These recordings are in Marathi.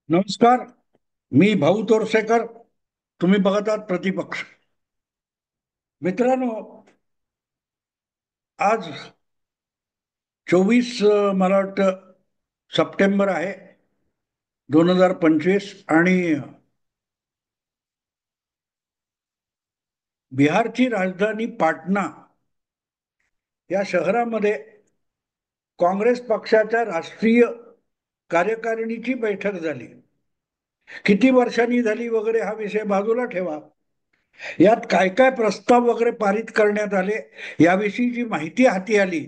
नमस्कार. मी भाऊ तोरसेकर. तुम्ही बघत आहात प्रतिपक्ष. मित्रांनो, आज 24 मला वाटतं सप्टेंबर आहे 2025. आणि बिहारची राजधानी पाटणा या शहरामध्ये काँग्रेस पक्षाच्या राष्ट्रीय कार्यकारिणीची बैठक झाली. किती वर्षांनी झाली वगैरे हा विषय बाजूला ठेवा. यात काय काय प्रस्ताव वगैरे पारित करण्यात आले याविषयी जी माहिती हाती आली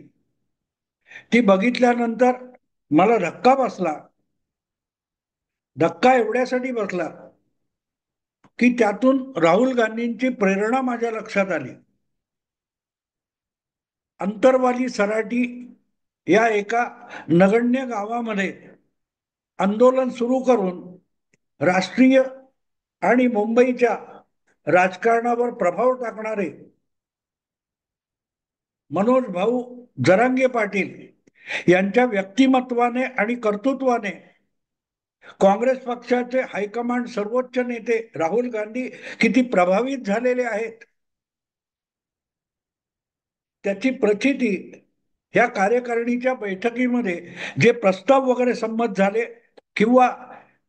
ती बघितल्यानंतर मला धक्का बसला. धक्का एवढ्यासाठी बसला की त्यातून राहुल गांधींची प्रेरणा माझ्या लक्षात आली. अंतरवाली सराटी या एका नगण्य गावामध्ये आंदोलन सुरू करून राष्ट्रीय आणि मुंबईच्या राजकारणावर प्रभाव टाकणारे मनोज भाऊ जरांगे पाटील यांच्या व्यक्तिमत्वाने आणि कर्तृत्वाने काँग्रेस पक्षाचे हायकमांड सर्वोच्च नेते राहुल गांधी किती प्रभावित झालेले आहेत त्याची प्रचिती ह्या कार्यकारिणीच्या बैठकीमध्ये जे प्रस्ताव वगैरे संमत झाले किंवा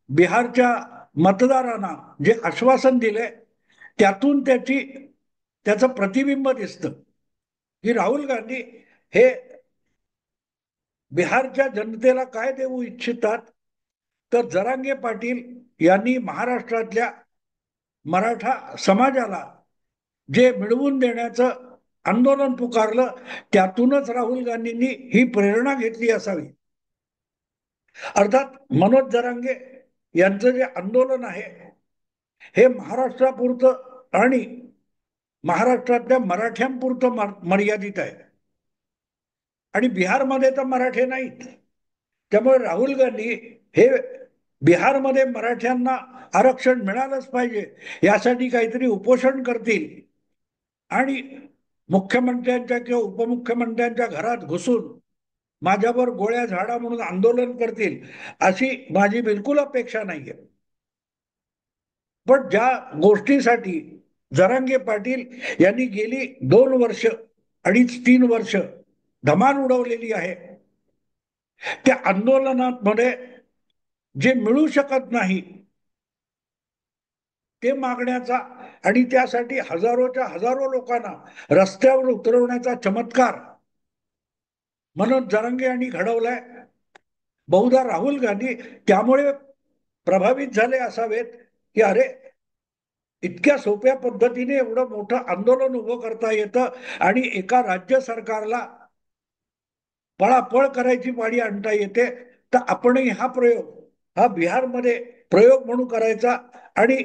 बिहारच्या मतदारांना जे आश्वासन दिले त्यातून त्याचं प्रतिबिंब दिसतं की राहुल गांधी हे बिहारच्या जनतेला काय देऊ इच्छितात. तर जरांगे पाटील यांनी महाराष्ट्रातल्या मराठा समाजाला जे मिळवून देण्याचं आंदोलन पुकारलं त्यातूनच राहुल गांधींनी ही प्रेरणा घेतली असावी. अर्थात मनोज जरांगे यांचं जे आंदोलन आहे हे महाराष्ट्रापुरतं आणि महाराष्ट्रातल्या मराठ्यांपुरतं मर्यादित आहे आणि बिहारमध्ये तर मराठे नाहीत. त्यामुळे राहुल गांधी हे बिहारमध्ये मराठ्यांना आरक्षण मिळालंच पाहिजे यासाठी काहीतरी उपोषण करतील आणि मुख्यमंत्र्यांच्या किंवा उपमुख्यमंत्र्यांच्या घरात घुसून माझ्यावर गोळ्या झाडा म्हणून आंदोलन करतील अशी माझी बिलकुल अपेक्षा नाहीये. पण ज्या गोष्टीसाठी जरांगे पाटील यांनी गेली 2 वर्ष, 2.5-3 वर्ष धमाल उडवलेली आहे त्या आंदोलनामध्ये जे मिळू शकत नाही ते मागण्याचा आणि त्यासाठी हजारोच्या हजारो लोकांना रस्त्यावर उतरवण्याचा चमत्कार मनोज जरांगे यांनी घडवलाय. बहुधा राहुल गांधी त्यामुळे प्रभावित झाले असावेत की अरे, इतक्या सोप्या पद्धतीने एवढं मोठं आंदोलन उभं करता येतं आणि एका राज्य सरकारला पळापळ करायची पाळी आणता येते. तर आपणही हा प्रयोग हा बिहारमध्ये प्रयोग म्हणून करायचा आणि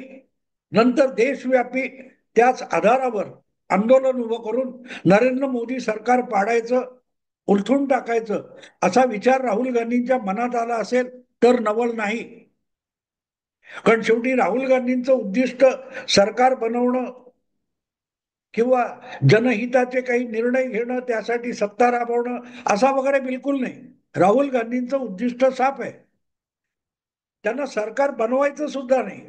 नंतर देशव्यापी त्याच आधारावर आंदोलन उभं करून नरेंद्र मोदी सरकार पाडायचं, उलथून टाकायचं असा विचार राहुल गांधींच्या मनात आला असेल तर नवल नाही. कारण शेवटी राहुल गांधींचं उद्दिष्ट सरकार बनवणं किंवा जनहिताचे काही निर्णय घेणं त्यासाठी सत्ता राबवणं असा वगैरे बिलकुल नाही. राहुल गांधींचं उद्दिष्ट साफ आहे. त्यांना सरकार बनवायचं सुद्धा नाही.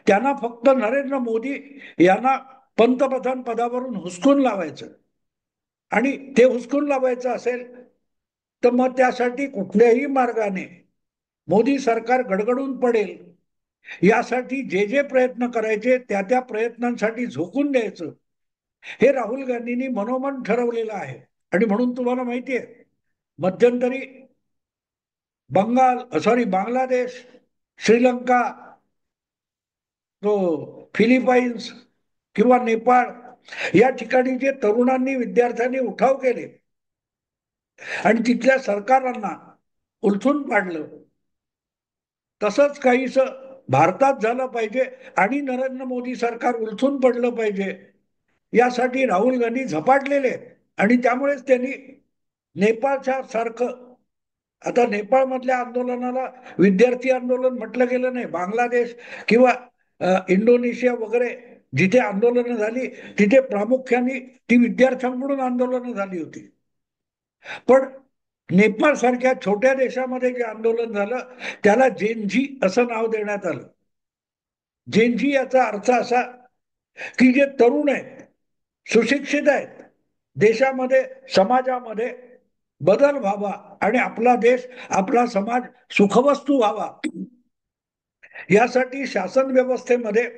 त्यांना फक्त नरेंद्र मोदी यांना पंतप्रधान पदावरून हुसकून लावायचं आणि ते हुसकून लावायचं असेल तर मग त्यासाठी कुठल्याही मार्गाने मोदी सरकार गडगडून पडेल यासाठी जे जे प्रयत्न करायचे त्या त्या प्रयत्नांसाठी झोकून द्यायचं हे राहुल गांधींनी मनोमन ठरवलेलं आहे. आणि म्हणून तुम्हाला माहितीये मध्यंतरी बांगलादेश, श्रीलंका, तो फिलिपाईन्स किंवा नेपाळ या ठिकाणी जे तरुणांनी विद्यार्थ्यांनी उठाव केले आणि तिथल्या सरकारांना उलथून पाडलं तसंच काहीस भारतात झालं पाहिजे आणि नरेंद्र मोदी सरकार उलथून पडलं पाहिजे यासाठी राहुल गांधी झपाटलेले आणि त्यामुळेच त्यांनी नेपाळच्या सारखं, आता नेपाळमधल्या आंदोलनाला विद्यार्थी आंदोलन म्हटलं गेलं नाही. बांगलादेश किंवा इंडोनेशिया वगैरे जिथे आंदोलनं झाली तिथे प्रामुख्याने ती विद्यार्थ्यांकडून आंदोलनं झाली होती. पण नेपाळ सारख्या छोट्या देशामध्ये जे आंदोलन झालं त्याला जेनजी असं नाव देण्यात आलं. जेनजी याचा अर्थ असा की जे तरुण आहेत, सुशिक्षित आहेत, देशामध्ये समाजामध्ये बदल व्हावा आणि आपला देश, आपला समाज सुखवस्तू व्हावा, यासाठी शासन व्यवस्थेमध्ये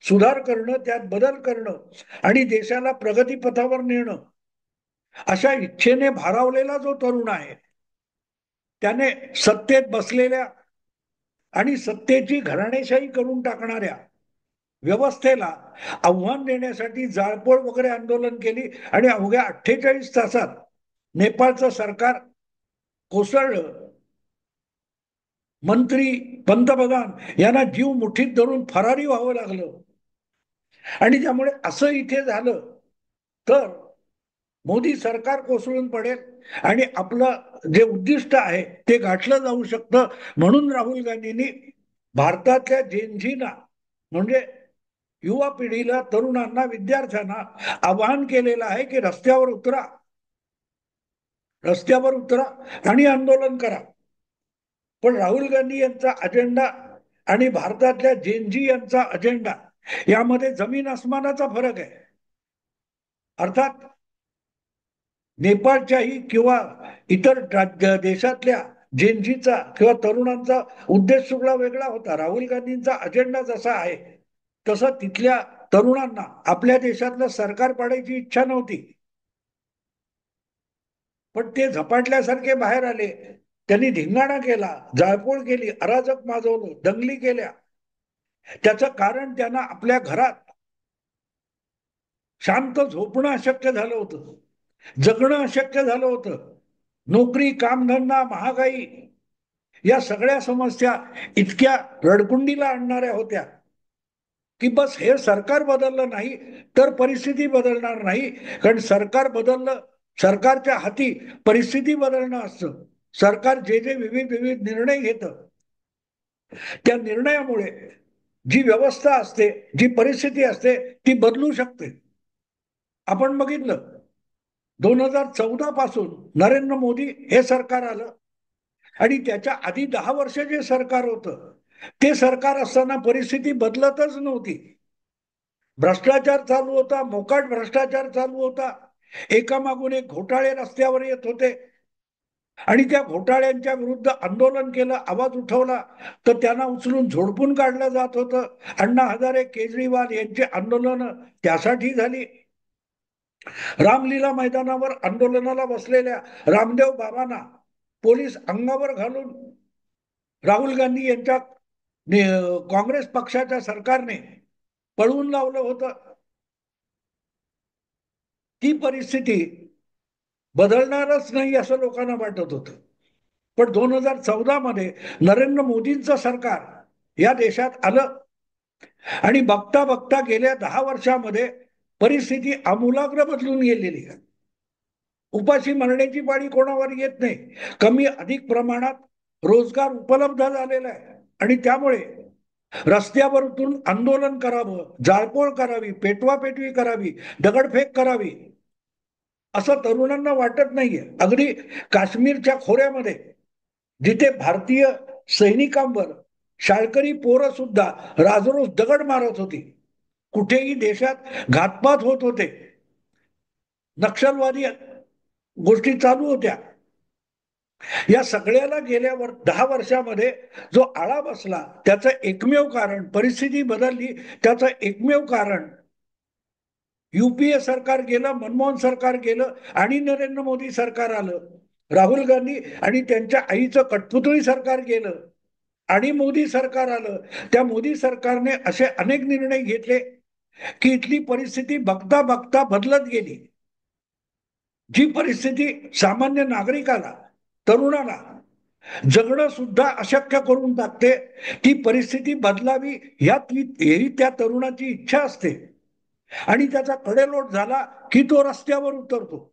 सुधार करणं, त्यात बदल करणं आणि देशाला प्रगतीपथावर नेणं, अशा इच्छेने भारावलेला जो तरुण आहे, त्याने सत्तेत बसलेल्या आणि सत्तेची घराणेशाही करून टाकणाऱ्या व्यवस्थेला आव्हान देण्यासाठी जाळपोळ वगैरे आंदोलन केली आणि अवघ्या 48 तासात नेपाळचं सरकार कोसळलं. मंत्री, पंतप्रधान यांना जीव मुठीत धरून फरारी व्हावं लागलं. आणि त्यामुळे असं इथे झालं तर मोदी सरकार कोसळून पडेल आणि आपलं जे उद्दिष्ट आहे ते गाठलं जाऊ शकतं. म्हणून राहुल गांधींनी भारतातल्या जेनझीना, म्हणजे युवा पिढीला, तरुणांना, विद्यार्थ्यांना आवाहन केलेलं आहे की रस्त्यावर उतरा, रस्त्यावर उतरा आणि आंदोलन करा. पण राहुल गांधी यांचा अजेंडा आणि भारतातल्या जेनजी यांचा अजेंडा यामध्ये जमीन आसमानाचा फरक आहे. अर्थात नेपाळच्याही किंवा इतर देशातल्या जेनजीचा किंवा तरुणांचा उद्देश सुद्धा वेगळा होता. राहुल गांधींचा अजेंडा जसा आहे तसं तिथल्या तरुणांना आपल्या देशातलं सरकार पाडायची इच्छा नव्हती. पण ते झपाटल्यासारखे बाहेर आले. त्यांनी धिंगाणा केला, जाळपोळ केली, अराजक माजवलं, दंगली केल्या. त्याचं कारण त्यांना आपल्या घरात शांत झोपणं अशक्य झालं होतं, जगणं अशक्य झालं होतं. नोकरी, कामधंदा, महागाई या सगळ्या समस्या इतक्या रडकुंडीला आणणाऱ्या होत्या की बस हे सरकार बदललं नाही तर परिस्थिती बदलणार नाही. कारण सरकार बदललं, सरकारच्या हाती परिस्थिती बदलणं असतं. सरकार जे जे विविध विविध निर्णय घेतं त्या निर्णयामुळे जी व्यवस्था असते, जी परिस्थिती असते ती बदलू शकते. आपण बघितलं 2014 पासून नरेंद्र मोदी हे सरकार आलं आणि त्याच्या आधी 10 वर्ष जे सरकार होतं ते सरकार असताना परिस्थिती बदलतच नव्हती. भ्रष्टाचार चालू होता, मोकाट भ्रष्टाचार चालू होता, एकामागून एक घोटाळे रस्त्यावर येत होते आणि त्या घोटाळ्यांच्या विरुद्ध आंदोलन केलं, आवाज उठवला तर त्यांना उचलून झोडपून काढलं जात होतं. अण्णा हजारे, केजरीवाल यांची आंदोलन त्यासाठी झाली. रामलीला मैदानावर आंदोलनाला बसलेल्या रामदेव बाबांना पोलीस अंगावर घालून राहुल गांधी यांच्या काँग्रेस पक्षाच्या सरकारने पळवून लावलं होतं. ती परिस्थिती बदलणारच नाही असं लोकांना वाटत होतं. पण 2014 मध्ये नरेंद्र मोदींचं सरकार या देशात आलं आणि बघता बघता गेल्या 10 वर्षामध्ये परिस्थिती आमूलाग्र बदलून गेलेली आहे. उपाशी मरण्याची पाळी कोणावर येत नाही. कमी अधिक प्रमाणात रोजगार उपलब्ध झालेला आहे आणि त्यामुळे रस्त्यावर उतरून आंदोलन करावं, जाळपोळ करावी, पेटवापेटवी करावी, दगडफेक करावी असं तरुणांना वाटत नाहीये. अगदी काश्मीरच्या खोऱ्यामध्ये जिथे भारतीय सैनिकांवर शाळकरी पोरं सुद्धा राजरोज दगड मारत होती, कुठेही देशात घातपात होत होते, नक्षलवादी गोष्टी चालू होत्या, या सगळ्याला गेल्या 10 वर्षामध्ये जो आळा बसला त्याचं एकमेव कारण, परिस्थिती बदलली त्याचं एकमेव कारण युपीए सरकार गेलं, मनमोहन सरकार गेलं आणि नरेंद्र मोदी सरकार आलं. राहुल गांधी आणि त्यांच्या आईचं कठपुतळी सरकार गेलं आणि मोदी सरकार आलं. त्या मोदी सरकारने असे अनेक निर्णय घेतले की इथली परिस्थिती बघता बघता बदलत गेली. जी परिस्थिती सामान्य नागरिकाला, तरुणाला जगणं सुद्धा अशक्य करून टाकते, ती परिस्थिती बदलावी ही त्या तरुणाची इच्छा असते आणि त्याचा कडेलोट झाला की तो रस्त्यावर उतरतो.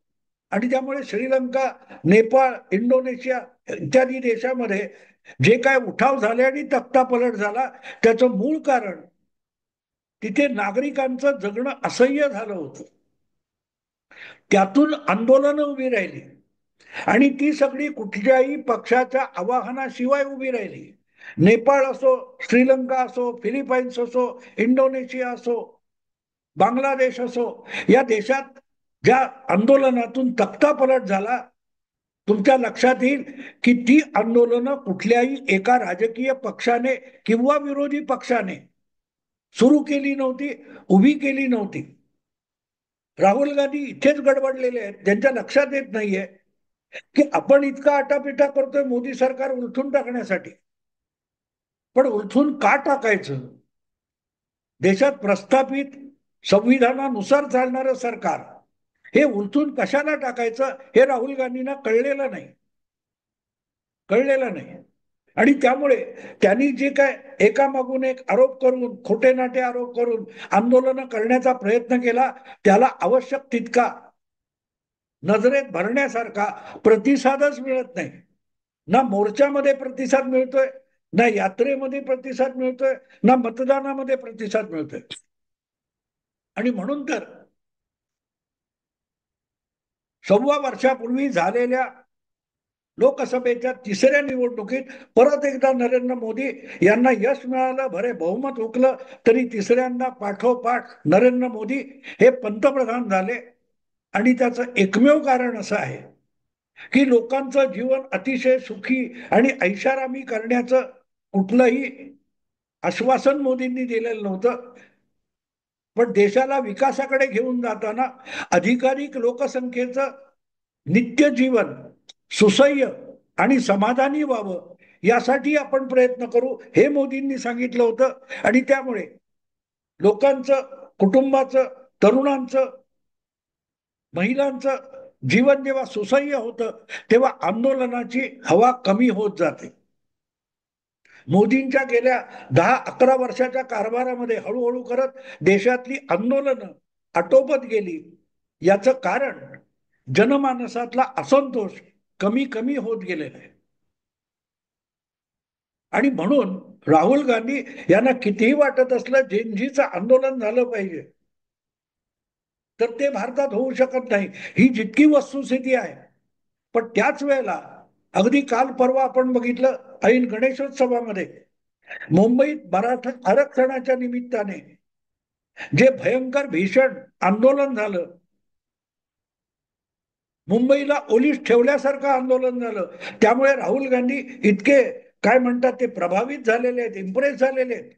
आणि त्यामुळे श्रीलंका, नेपाळ, इंडोनेशिया इत्यादी देशामध्ये जे काय उठाव झाले आणि तख्तापलट झाला त्याचं मूळ कारण तिथे नागरिकांचं जगणं असह्य झालं होतं. त्यातून आंदोलनं उभी राहिली आणि ती सगळी कुठल्याही पक्षाच्या आवाहनाशिवाय उभी राहिली. नेपाळ असो, श्रीलंका असो, फिलिपाईन्स असो, इंडोनेशिया असो, बांगलादेश असो, या देशात ज्या आंदोलनातून तख्तापलट झाला, तुमच्या लक्षात येईल की ती आंदोलनं कुठल्याही एका राजकीय पक्षाने किंवा विरोधी पक्षाने सुरू केली नव्हती, उभी केली नव्हती. राहुल गांधी इथेच गडबडलेले आहेत. त्यांच्या लक्षात येत नाहीये की आपण इतका आटापिटा करतोय मोदी सरकार उलथून टाकण्यासाठी. पण उलथून का टाकायचं? देशात प्रस्थापित संविधानानुसार चालणारं सरकार हे उलथून कशाला टाकायचं हे राहुल गांधींना कळलेलं नाही. कळलेलं नाही. आणि त्यामुळे त्यांनी जे काय एकामागून एक आरोप करून, खोटे नाटे आरोप करून आंदोलन करण्याचा प्रयत्न केला, त्याला आवश्यक तितका नजरेत भरण्यासारखा प्रतिसादच मिळत नाही. ना मोर्चामध्ये प्रतिसाद मिळतोय, ना यात्रेमध्ये प्रतिसाद मिळतोय, ना मतदानामध्ये प्रतिसाद मिळतोय. आणि म्हणून तर 1.25 वर्षापूर्वी झालेल्या लोकसभेच्या तिसऱ्या निवडणुकीत परत एकदा नरेंद्र मोदी यांना यश मिळालं, भरे बहुमत हुकलं, तरी तिसऱ्यांदा पाठोपाठ नरेंद्र मोदी हे पंतप्रधान झाले. आणि त्याचं एकमेव कारण असं आहे की लोकांचं जीवन अतिशय सुखी आणि ऐषारामी करण्याचं कुठलंही आश्वासन मोदींनी दिलेलं नव्हतं. पण देशाला विकासाकडे घेऊन जाताना अधिकाधिक लोकसंख्येचं नित्य जीवन सुसह्य आणि समाधानी व्हावं, यासाठी आपण प्रयत्न करू, हे मोदींनी सांगितलं होतं. आणि त्यामुळे लोकांचं, कुटुंबाचं, तरुणांचं, महिलांचं जीवन जेव्हा सुसह्य होतं, तेव्हा आंदोलनाची हवा कमी होत जाते. मोदींच्या गेल्या 10-11 वर्षाच्या कारभारामध्ये हळूहळू करत देशातली आंदोलनं आटोपत गेली. याचं कारण जनमानसातला असंतोष कमी कमी होत गेलेला आहे. आणि म्हणून राहुल गांधी यांना कितीही वाटत असलं जेनजीचं आंदोलन झालं पाहिजे, तर ते भारतात होऊ शकत नाही, ही जितकी वस्तुस्थिती आहे. पण त्याच वेळेला अगदी काल परवा आपण बघितलं, ऐन गणेशोत्सवामध्ये मुंबईत मराठा आरक्षणाच्या निमित्ताने जे भयंकर भीषण आंदोलन झालं, मुंबईला ओलीस ठेवल्यासारखं आंदोलन झालं. त्यामुळे राहुल गांधी इतके काय म्हणतात ते प्रभावित झालेले आहेत, इम्प्रेस झालेले आहेत,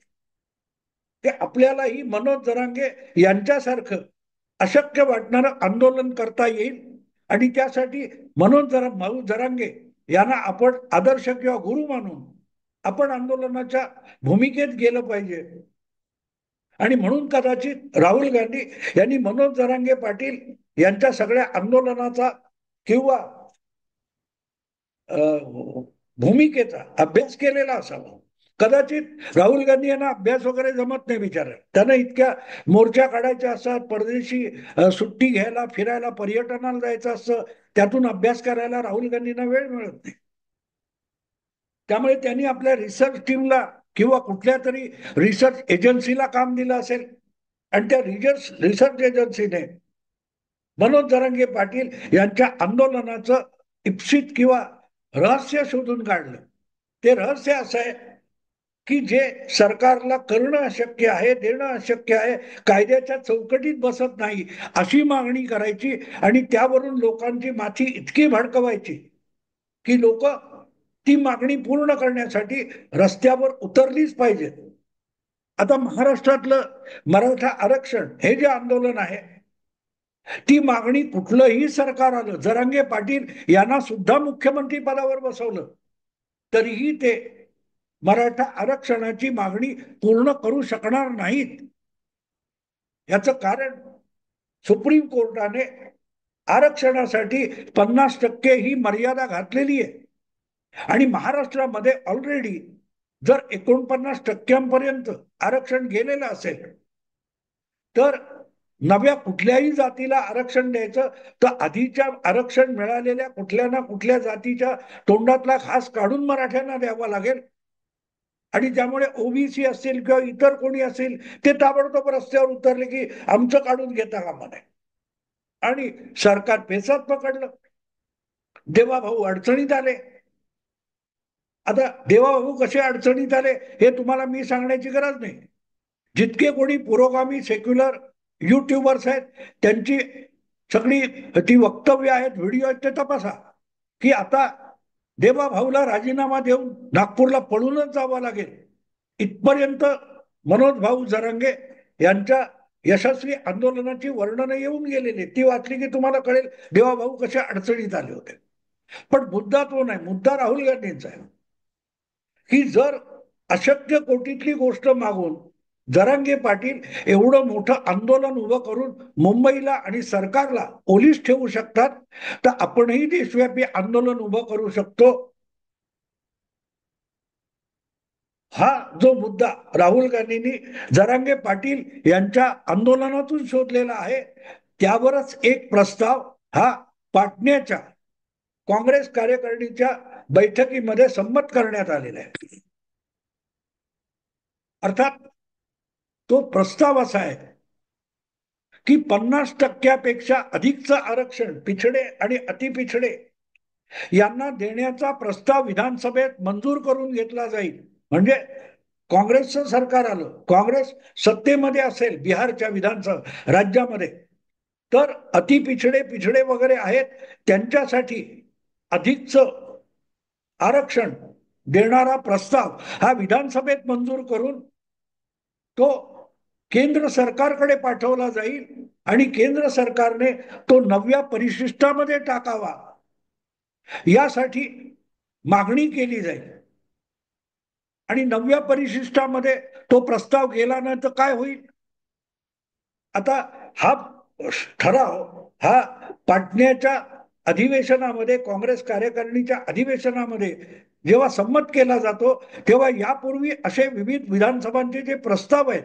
ते आपल्यालाही मनोज जरांगे यांच्यासारखं अशक्य वाटणारं आंदोलन करता येईल. आणि त्यासाठी मनोज जरांगे यांना आपण आदर्श किंवा गुरु मानून आपण आंदोलनाच्या भूमिकेत गेलं पाहिजे. आणि म्हणून कदाचित राहुल गांधी यांनी मनोज जरांगे पाटील यांच्या सगळ्या आंदोलनाचा किंवा भूमिकेचा अभ्यास केलेला असावा. कदाचित राहुल गांधी यांना अभ्यास वगैरे जमत नाही बिचारा. त्यांना इतक्या मोर्चा काढायच्या असतात, परदेशी सुट्टी घ्यायला, फिरायला, पर्यटनाला जायचं असतं, त्यातून अभ्यास करायला राहुल गांधींना वेळ मिळत नाही. त्यामुळे त्यांनी आपल्या रिसर्च टीमला किंवा कुठल्या तरी रिसर्च एजन्सीला काम दिलं असेल, आणि त्या रिसर्च एजन्सीने मनोज जरांगे पाटील यांच्या आंदोलनाचं इप्सित किंवा रहस्य शोधून काढलं. ते रहस्य असं आहे की जे सरकारला करणं अशक्य आहे, देणं अशक्य आहे, कायद्याच्या चौकटीत बसत नाही, अशी मागणी करायची आणि त्यावरून लोकांची माथी इतकी भडकवायची की लोक ती मागणी पूर्ण करण्यासाठी रस्त्यावर उतरलीच पाहिजेत. आता महाराष्ट्रातलं मराठा आरक्षण हे जे आंदोलन आहे, ती मागणी कुठलंही सरकार आलं, जरांगे पाटील यांना सुद्धा मुख्यमंत्री पदावर बसवलं, तरीही ते मराठा आरक्षणाची मागणी पूर्ण करू शकणार नाहीत. याचं कारण सुप्रीम कोर्टाने आरक्षणासाठी 50% ही मर्यादा घातलेली आहे. आणि महाराष्ट्रामध्ये ऑलरेडी जर 49% आरक्षण गेलेलं असेल, तर नव्या कुठल्याही जातीला आरक्षण द्यायचं तर आधीच्या आरक्षण मिळालेल्या कुठल्या ना कुठल्या जातीच्या तोंडातला घास काढून मराठ्यांना द्यावा लागेल. आणि त्यामुळे ओबीसी असेल किंवा इतर कोणी असेल, ते ताबडतोब रस्त्यावर उतरले की आमचं काढून घेता कामा नये. आणि सरकार पेचात पकडलं. देवाभाऊ अडचणीत आले. आता देवाभाऊ कसे अडचणीत आले हे तुम्हाला मी सांगण्याची गरज नाही. जितके कोणी पुरोगामी सेक्युलर युट्यूबर्स आहेत त्यांची सगळी ती वक्तव्य आहेत, व्हिडिओ आहेत, ते तपासा की आता देवाभाऊला राजीनामा देऊन नागपूरला पळूनच जावं लागेल इथपर्यंत मनोज भाऊ जरांगे यांच्या यशस्वी आंदोलनाची वर्णनं येऊन गेलेली. ती वाचली की तुम्हाला कळेल देवाभाऊ कशा अडचणीत आले होते. पण मुद्दा तो नाही, मुद्दा राहुल गांधींचा आहे की जर अशक्य कोटीतली गोष्ट मागून जरांगे पाटील एवढं मोठं आंदोलन उभं करून मुंबईला आणि सरकारला पोलीस ठेवू शकतात, तर आपणही देशव्यापी आंदोलन उभं करू शकतो. हा जो मुद्दा राहुल गांधींनी जरांगे पाटील यांच्या आंदोलनातून शोधलेला आहे, त्यावरच एक प्रस्ताव हा पाटण्याच्या काँग्रेस कार्यकारिणीच्या बैठकीमध्ये संमत करण्यात आलेला आहे. अर्थात तो प्रस्ताव असा आहे की 50% अधिकचं आरक्षण पिछडे आणि अतिपिछडे यांना देण्याचा प्रस्ताव विधानसभेत मंजूर करून घेतला जाईल. म्हणजे काँग्रेसचं सरकार आलं, काँग्रेस सत्तेमध्ये असेल बिहारच्या विधानसभा राज्यामध्ये, तर अतिपिछडे पिछडे वगैरे आहेत त्यांच्यासाठी अधिकचं आरक्षण देणारा प्रस्ताव हा विधानसभेत मंजूर करून तो केंद्र सरकारकडे पाठवला जाईल आणि केंद्र सरकारने तो 9व्या परिशिष्टामध्ये टाकावा यासाठी मागणी केली जाईल. आणि 9व्या परिशिष्टामध्ये तो प्रस्ताव गेला नाही तर काय होईल? आता हा ठराव हा पाटण्याच्या अधिवेशनामध्ये, काँग्रेस कार्यकारिणीच्या अधिवेशनामध्ये जेव्हा संमत केला जातो तेव्हा यापूर्वी असे विविध विधानसभांचे जे प्रस्ताव आहेत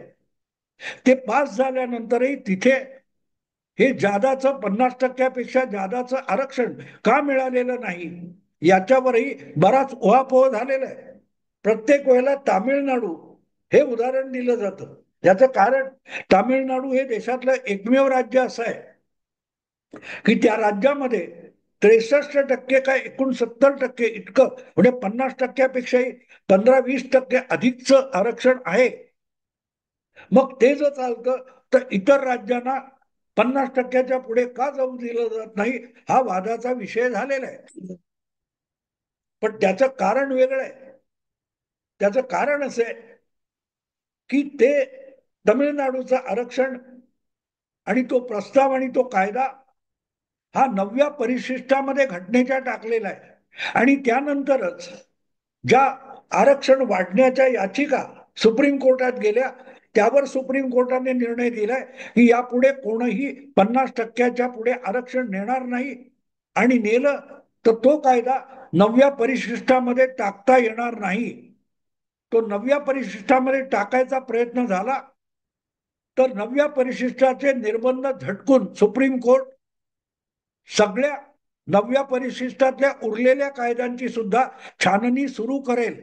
ते पास झाल्यानंतरही तिथे हे जादाचं 50%पेक्षा जादाचं आरक्षण का मिळालेलं नाही याच्यावरही बराच उहापोह झालेला आहे. प्रत्येक वेळेला तामिळनाडू हे उदाहरण दिलं जातं. याचं कारण तामिळनाडू हे देशातलं एकमेव राज्य असं आहे की त्या राज्यामध्ये 63% काय 69% इतकं, म्हणजे 50%पेक्षाही 15-20% अधिकचं आरक्षण आहे. मग ते जर चालतं तर इतर राज्यांना 50%च्या पुढे का जाऊ दिलं जात नाही हा वादाचा विषय झालेला आहे. पण त्याचं कारण वेगळं आहे. त्याचं कारण असं आहे की ते तमिळनाडूचं आरक्षण आणि तो प्रस्ताव आणि तो कायदा हा 9व्या परिशिष्टामध्ये घटनेच्या टाकलेला आहे. आणि त्यानंतरच ज्या आरक्षण वाढण्याच्या याचिका सुप्रीम कोर्टात गेल्या त्यावर सुप्रीम कोर्टाने निर्णय दिलाय की यापुढे कोणीही 50%च्या पुढे आरक्षण नेणार नाही, आणि नेलं तर तो कायदा 9व्या परिशिष्टामध्ये टाकता येणार नाही. तो 9व्या परिशिष्टामध्ये टाकायचा प्रयत्न झाला तर 9व्या परिशिष्टाचे निर्बंध झटकून सुप्रीम कोर्ट सगळ्या 9व्या परिशिष्टातल्या उरलेल्या कायद्यांची सुद्धा छाननी सुरू करेल.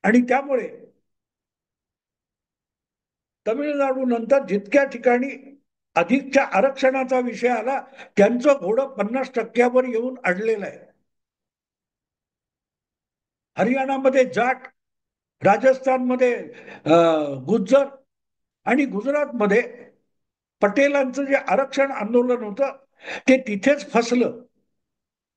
आणि त्यामुळे तमिळनाडू नंतर जितक्या ठिकाणी अधिकच्या आरक्षणाचा विषय आला त्यांचं घोडं 50%वर येऊन अडलेलं आहे. हरियाणामध्ये जाट, राजस्थानमध्ये गुज्जर आणि गुजरातमध्ये पटेलांचं जे आरक्षण आंदोलन होतं ते तिथेच फसलं.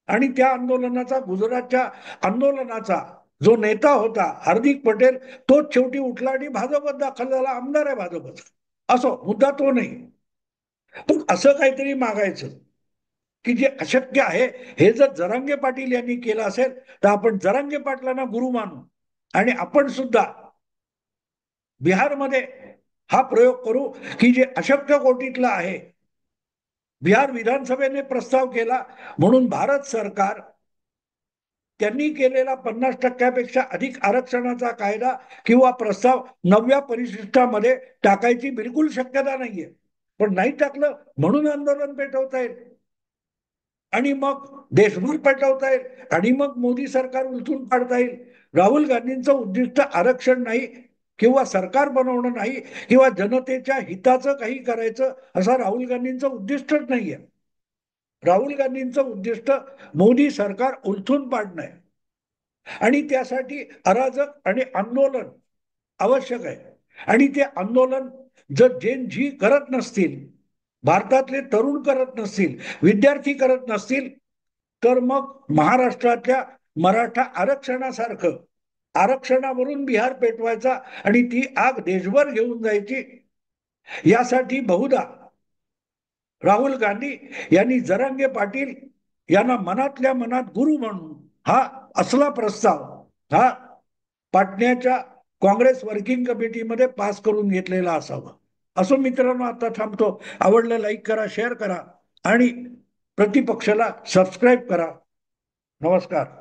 आणि त्या आंदोलनाचा, गुजरातच्या आंदोलनाचा जो नेता होता हार्दिक पटेल, तोच शेवटी उठला आणि भाजपत दाखल झाला, आमदार आहे भाजपचा. असो, मुद्दा तो नाही. पण असं काहीतरी मागायचं की जे अशक्य आहे हे जर जरांगे पाटील यांनी केलं असेल तर आपण जरांगे पाटलांना गुरु मानू आणि आपण सुद्धा बिहारमध्ये हा प्रयोग करू की जे अशक्य कोटीतला आहे. बिहार विधानसभेने प्रस्ताव केला म्हणून भारत सरकार त्यांनी केलेला 50%पेक्षा अधिक आरक्षणाचा कायदा किंवा प्रस्ताव 9व्या परिशिष्टामध्ये टाकायची बिलकुल शक्यता नाहीये. पण नाही टाकलं म्हणून आंदोलन पेटवता येईल आणि मग देशभर पेटवता येईल आणि मग मोदी सरकार उलथून पाडता येईल. राहुल गांधींचं उद्दिष्ट आरक्षण नाही किंवा सरकार बनवणं नाही किंवा जनतेच्या हिताचं काही करायचं असं राहुल गांधींचं उद्दिष्टच नाहीये. राहुल गांधींचं उद्दिष्ट मोदी सरकार उलथून पाडणं आहे आणि त्यासाठी अराजक आणि आंदोलन आवश्यक आहे. आणि ते आंदोलन जर जेन जी करत नसतील, भारतातले तरुण करत नसतील, विद्यार्थी करत नसतील, तर मग महाराष्ट्रातल्या मराठा आरक्षणासारखं आरक्षणावरून बिहार पेटवायचा आणि ती आग देशभर घेऊन जायची. यासाठी बहुधा राहुल गांधी यांनी जरांगे पाटील यांना मनातल्या मनात गुरु म्हणून हा असला प्रस्ताव हा पाटण्याच्या काँग्रेस वर्किंग कमिटीमध्ये पास करून घेतलेला असावा. असो मित्रांनो, आता थांबतो. आवडलं लाईक करा, शेअर करा आणि प्रतिपक्षाला सबस्क्राईब करा. नमस्कार.